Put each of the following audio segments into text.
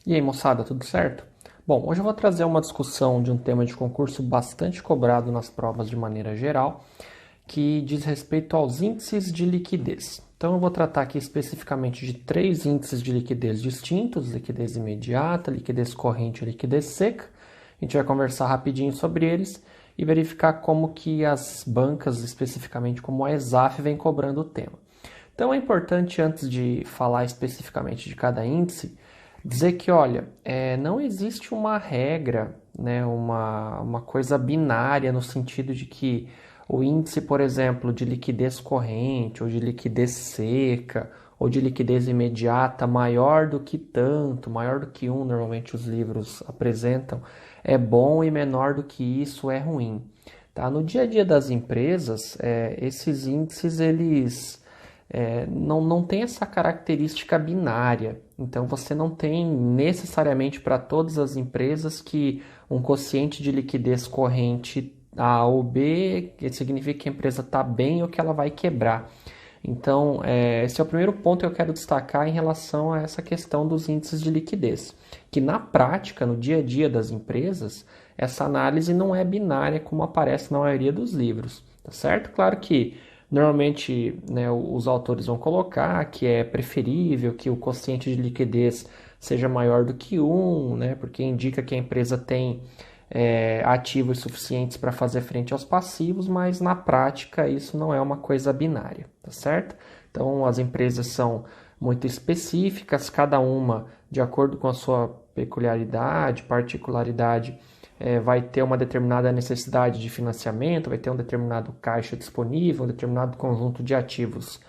E aí, moçada, tudo certo? Bom, hoje eu vou trazer uma discussão de um tema de concurso bastante cobrado nas provas de maneira geral, que diz respeito aos índices de liquidez. Então, eu vou tratar aqui especificamente de três índices de liquidez distintos: liquidez imediata, liquidez corrente e liquidez seca. A gente vai conversar rapidinho sobre eles e verificar como que as bancas, especificamente como a Exaf, vem cobrando o tema. Então, é importante, antes de falar especificamente de cada índice, dizer que, olha, não existe uma regra, né, uma coisa binária no sentido de que o índice, por exemplo, de liquidez corrente, ou de liquidez seca, ou de liquidez imediata maior do que tanto, maior do que um, normalmente os livros apresentam, é bom, e menor do que isso é ruim. Tá? No dia a dia das empresas, esses índices, eles não tem essa característica binária. Então, você não tem necessariamente para todas as empresas que um quociente de liquidez corrente A ou B, que significa que a empresa está bem ou que ela vai quebrar. Então, esse é o primeiro ponto que eu quero destacar em relação a essa questão dos índices de liquidez. Que na prática, no dia a dia das empresas, essa análise não é binária como aparece na maioria dos livros, tá certo? Claro que normalmente, né, os autores vão colocar que é preferível que o quociente de liquidez seja maior do que um, né, porque indica que a empresa tem ativos suficientes para fazer frente aos passivos, mas na prática isso não é uma coisa binária, tá certo? Então as empresas são muito específicas, cada uma de acordo com a sua peculiaridade, particularidade, vai ter uma determinada necessidade de financiamento, vai ter um determinado caixa disponível, um determinado conjunto de ativos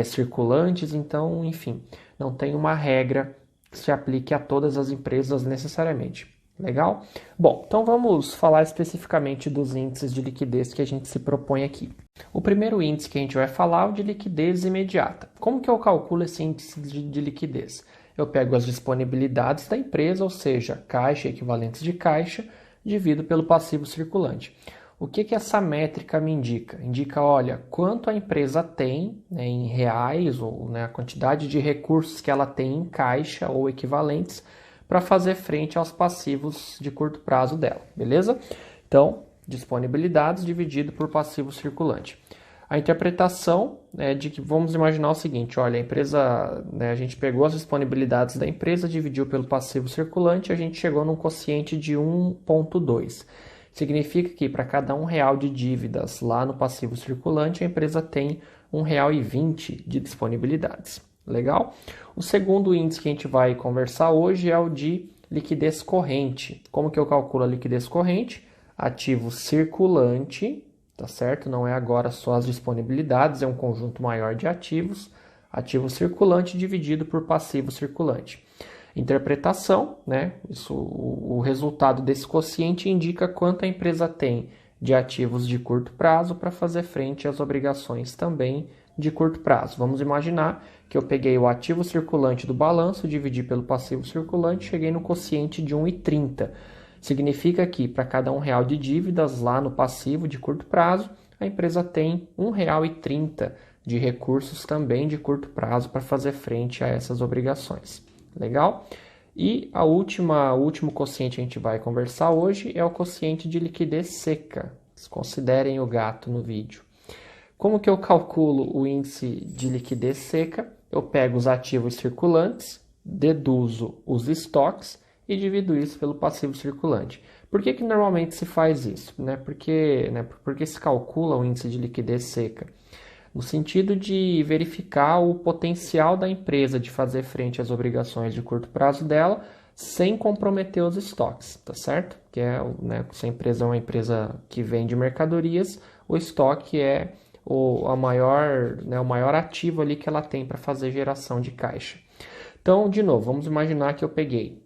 circulantes, então, enfim, não tem uma regra que se aplique a todas as empresas necessariamente. Legal? Bom, então vamos falar especificamente dos índices de liquidez que a gente se propõe aqui. O primeiro índice que a gente vai falar é o de liquidez imediata. Como que eu calculo esse índice de liquidez? Eu pego as disponibilidades da empresa, ou seja, caixa e equivalentes de caixa, divido pelo passivo circulante. O que essa métrica me indica? Indica, olha, quanto a empresa tem, né, em reais, ou né, a quantidade de recursos que ela tem em caixa ou equivalentes para fazer frente aos passivos de curto prazo dela, beleza? Então, disponibilidades dividido por passivo circulante. A interpretação é de que vamos imaginar o seguinte: olha, a empresa, né, a gente pegou as disponibilidades da empresa, dividiu pelo passivo circulante, a gente chegou num quociente de 1,2. Significa que para cada R$ 1 de dívidas lá no passivo circulante, a empresa tem R$ 1,20 de disponibilidades. Legal? O segundo índice que a gente vai conversar hoje é o de liquidez corrente. Como que eu calculo a liquidez corrente? Ativo circulante, tá certo? Não é agora só as disponibilidades, é um conjunto maior de ativos. Ativo circulante dividido por passivo circulante. Interpretação, né? Isso, o resultado desse quociente indica quanto a empresa tem de ativos de curto prazo para fazer frente às obrigações também de curto prazo. Vamos imaginar que eu peguei o ativo circulante do balanço, dividi pelo passivo circulante, cheguei no quociente de 1,30. Significa que para cada R$ 1 de dívidas lá no passivo de curto prazo, a empresa tem R$ 1,30 de recursos também de curto prazo para fazer frente a essas obrigações. Legal? E o último quociente que a gente vai conversar hoje é o quociente de liquidez seca. Considerem o gato no vídeo. Como que eu calculo o índice de liquidez seca? Eu pego os ativos circulantes, deduzo os estoques e divido isso pelo passivo circulante. Por que normalmente se faz isso? Porque se calcula o índice de liquidez seca? No sentido de verificar o potencial da empresa de fazer frente às obrigações de curto prazo dela sem comprometer os estoques, tá certo? Se a empresa é uma empresa que vende mercadorias, o estoque é o maior ativo ali que ela tem para fazer geração de caixa. Então, de novo, vamos imaginar que eu peguei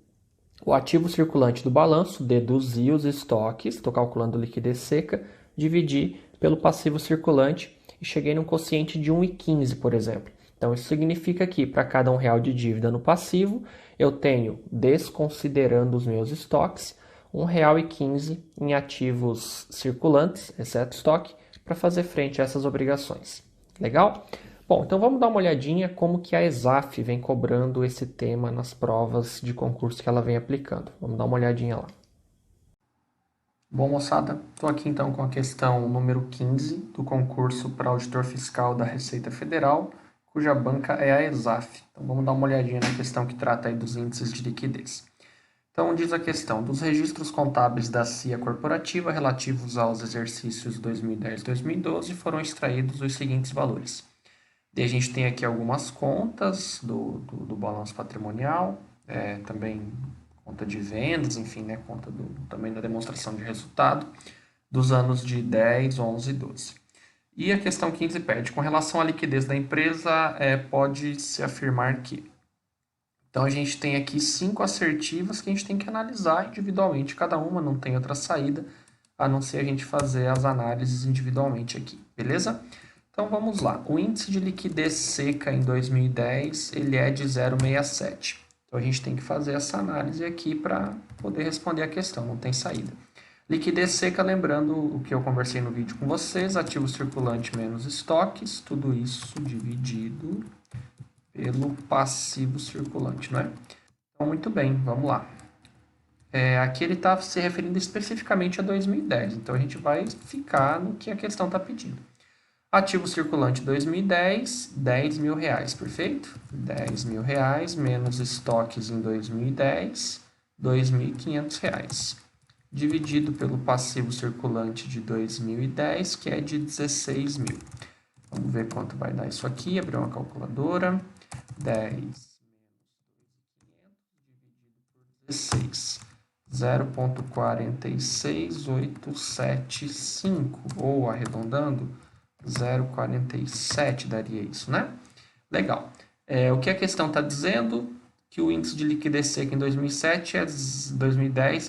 o ativo circulante do balanço, deduzi os estoques, estou calculando liquidez seca, dividi pelo passivo circulante e cheguei num quociente de 1,15, por exemplo. Então, isso significa que para cada R$ 1 de dívida no passivo, eu tenho, desconsiderando os meus estoques, R$ 1,15 em ativos circulantes, exceto estoque, para fazer frente a essas obrigações. Legal? Bom, então vamos dar uma olhadinha como que a ESAF vem cobrando esse tema nas provas de concurso que ela vem aplicando. Vamos dar uma olhadinha lá. Bom, moçada, estou aqui então com a questão número 15 do concurso para auditor fiscal da Receita Federal, cuja banca é a ESAF. Então vamos dar uma olhadinha na questão que trata aí dos índices de liquidez. Então diz a questão, dos registros contábeis da CIA corporativa relativos aos exercícios 2010 e 2012 foram extraídos os seguintes valores. E a gente tem aqui algumas contas do balanço patrimonial, também conta de vendas, enfim, né, conta também da demonstração de resultado dos anos de 10, 11 e 12. E a questão 15 pede, com relação à liquidez da empresa, pode-se afirmar que... Então, a gente tem aqui 5 assertivas que a gente tem que analisar individualmente, cada uma, não tem outra saída, a não ser a gente fazer as análises individualmente aqui, beleza? Então vamos lá, o índice de liquidez seca em 2010 ele é de 0,67. Então a gente tem que fazer essa análise aqui para poder responder a questão, não tem saída. Liquidez seca, lembrando o que eu conversei no vídeo com vocês, ativo circulante menos estoques, tudo isso dividido pelo passivo circulante, não é? Então muito bem, vamos lá. Aqui ele está se referindo especificamente a 2010, então a gente vai ficar no que a questão está pedindo. Ativo circulante 2010, 10 mil reais, perfeito? 10 mil reais menos estoques em 2010, 2.500 reais. Dividido pelo passivo circulante de 2010, que é de 16 mil. Vamos ver quanto vai dar isso aqui, abrir uma calculadora. 10 menos 2.500 dividido por 16. 0,46875, ou arredondando, 0,47 daria isso, né? Legal. O que a questão está dizendo? Que o índice de liquidez seca em 2010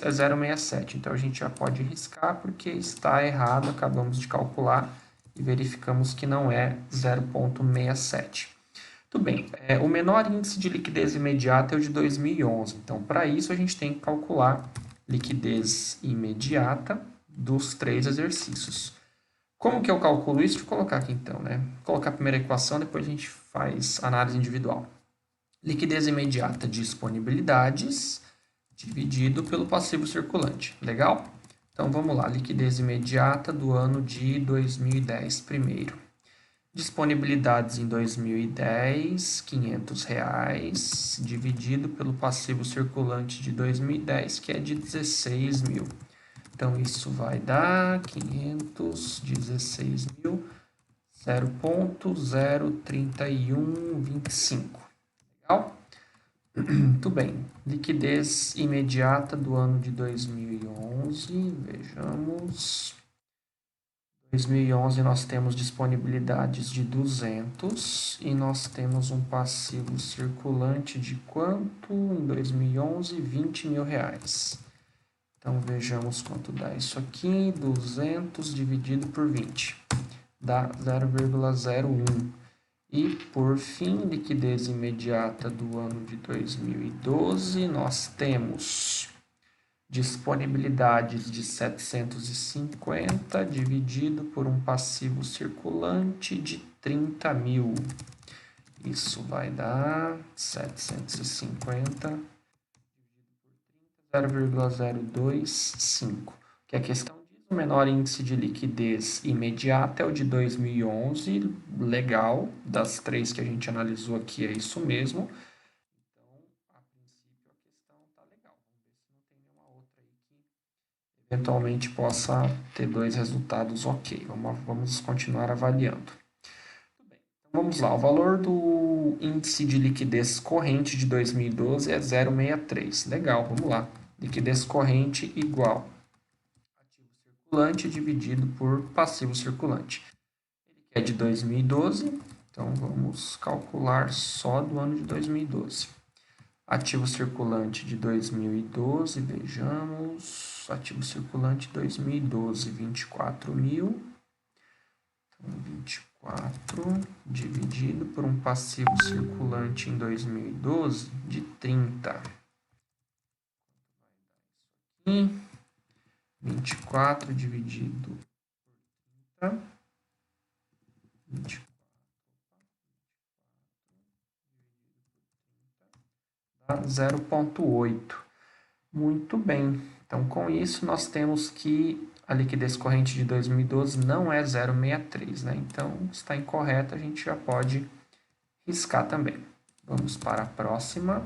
é 0,67. Então, a gente já pode riscar porque está errado, acabamos de calcular e verificamos que não é 0,67. Tudo bem. O menor índice de liquidez imediata é o de 2011. Então, para isso, a gente tem que calcular liquidez imediata dos 3 exercícios. Como que eu calculo isso? Vou colocar aqui então, né? Vou colocar a primeira equação, depois a gente faz análise individual. Liquidez imediata, disponibilidades, dividido pelo passivo circulante. Legal? Então vamos lá, liquidez imediata do ano de 2010 primeiro. Disponibilidades em 2010, R$500, dividido pelo passivo circulante de 2010, que é de 16 mil. Então, isso vai dar 500, 16 mil, 0,03125. Legal? Muito bem. Liquidez imediata do ano de 2011. Vejamos. 2011 nós temos disponibilidades de 200 e nós temos um passivo circulante de quanto em 2011? 20 mil reais. Então, vejamos quanto dá isso aqui, 200 dividido por 20, dá 0,01. E, por fim, liquidez imediata do ano de 2012, nós temos disponibilidades de 750 dividido por um passivo circulante de 30 mil. Isso vai dar 750 0,025. Que a questão diz, o menor índice de liquidez imediata é o de 2011, legal, das 3 que a gente analisou aqui é isso mesmo. Então, a princípio, a questão está legal. Vamos ver se não tem nenhuma outra aí que eventualmente possa ter 2 resultados ok. Vamos continuar avaliando. Vamos lá, o valor do índice de liquidez corrente de 2012 é 0,63. Legal, vamos lá. Liquidez corrente igual ativo circulante dividido por passivo circulante. Ele é de 2012, então vamos calcular só do ano de 2012. Ativo circulante de 2012, vejamos. Ativo circulante 2012, 24 mil. Então, 24 dividido por um passivo circulante em 2012 de 30. E 24 dividido por 30. 24 0,8. Muito bem. Então, com isso, nós temos que a liquidez corrente de 2012 não é 0,63, né? Então, está incorreta, a gente já pode riscar também. Vamos para a próxima.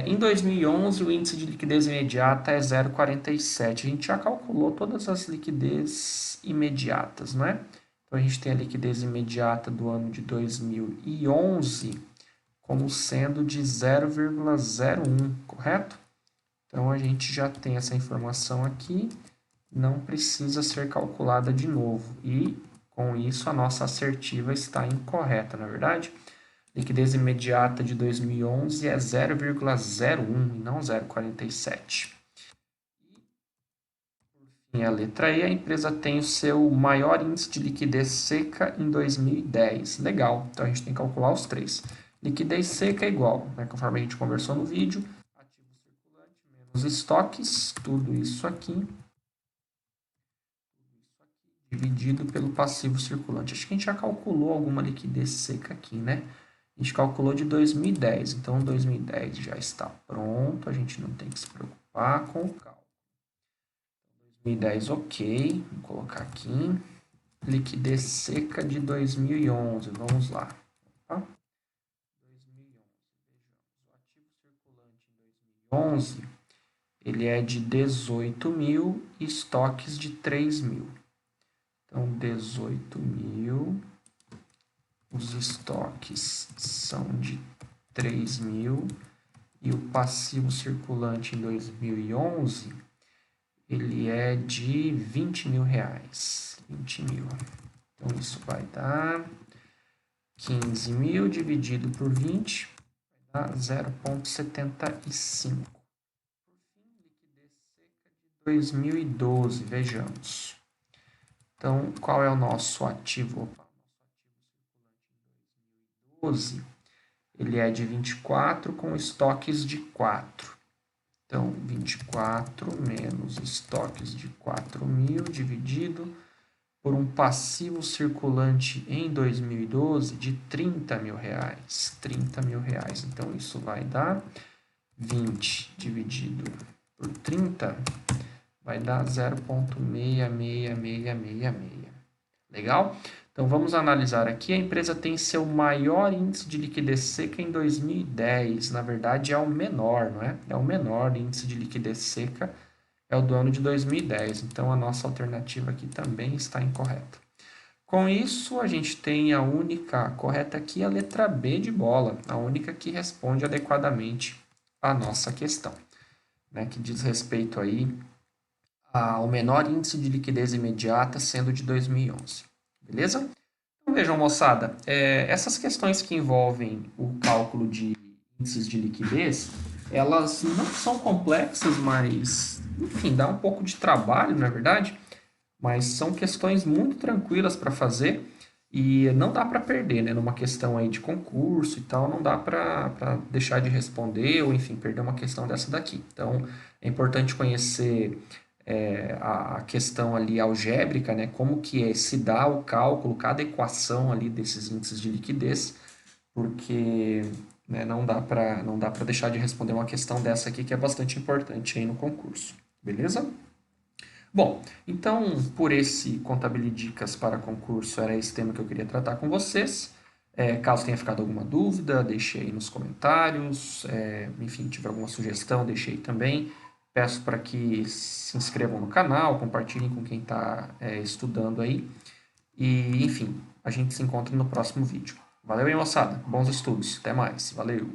Em 2011, o índice de liquidez imediata é 0,47. A gente já calculou todas as liquidez imediatas, não é? Então, a gente tem a liquidez imediata do ano de 2011 como sendo de 0,01, correto? Então, a gente já tem essa informação aqui, não precisa ser calculada de novo. E, com isso, a nossa assertiva está incorreta, não é verdade? Liquidez imediata de 2011 é 0,01 e não 0,47. E a letra E, a empresa tem o seu maior índice de liquidez seca em 2010. Legal, então a gente tem que calcular os três. Liquidez seca é igual, né, conforme a gente conversou no vídeo, ativo circulante menos estoques, tudo isso aqui, dividido pelo passivo circulante. Acho que a gente já calculou alguma liquidez seca aqui, né? A gente calculou de 2010, então 2010 já está pronto, a gente não tem que se preocupar com o cálculo. 2010, ok, vou colocar aqui. Liquidez seca de 2011, vamos lá. Opa. 2011, vejamos, o ativo circulante em 2011, ele é de 18.000 e estoques de 3.000. Então, 18.000, os estoques são de 3.000 e o passivo circulante em 2011, ele é de 20 mil reais. 20 mil. Então, isso vai dar 15 mil dividido por 20, vai dar 0,75. Por fim, liquidez seca de 2012, vejamos. Então, qual é o nosso ativo? Opa, nosso ativo circulante em 2012, ele é de 24 com estoques de 4. Então, 24 menos estoques de 4.000 dividido por um passivo circulante em 2012 de 30 mil reais. 30 mil reais. Então, isso vai dar 20 dividido por 30, vai dar 0,66666. Legal? Então, vamos analisar aqui. A empresa tem seu maior índice de liquidez seca em 2010. Na verdade, é o menor, não é? É o menor índice de liquidez seca, é o do ano de 2010. Então, a nossa alternativa aqui também está incorreta. Com isso, a gente tem a única correta aqui, a letra B de bola, a única que responde adequadamente à nossa questão, né? Que diz respeito aí ao menor índice de liquidez imediata, sendo de 2011. Beleza? Então, vejam, moçada, essas questões que envolvem o cálculo de índices de liquidez, elas não são complexas, mas, enfim, dá um pouco de trabalho, não é verdade? Mas são questões muito tranquilas para fazer e não dá para perder, né? Numa questão aí de concurso e tal, não dá para deixar de responder ou, enfim, perder uma questão dessa daqui. Então, é importante conhecer a questão ali algébrica, né? Como que se dá o cálculo, cada equação ali desses índices de liquidez, porque, né, não dá para deixar de responder uma questão dessa aqui que é bastante importante aí no concurso. Beleza? Bom, então, por esse Contabilidade Dicas para concurso, era esse tema que eu queria tratar com vocês. Caso tenha ficado alguma dúvida, deixe aí nos comentários. Enfim, tiver alguma sugestão, deixe aí também. Peço para que se inscrevam no canal, compartilhem com quem está estudando aí. E, enfim, a gente se encontra no próximo vídeo. Valeu, hein, moçada? Bons estudos. Até mais. Valeu!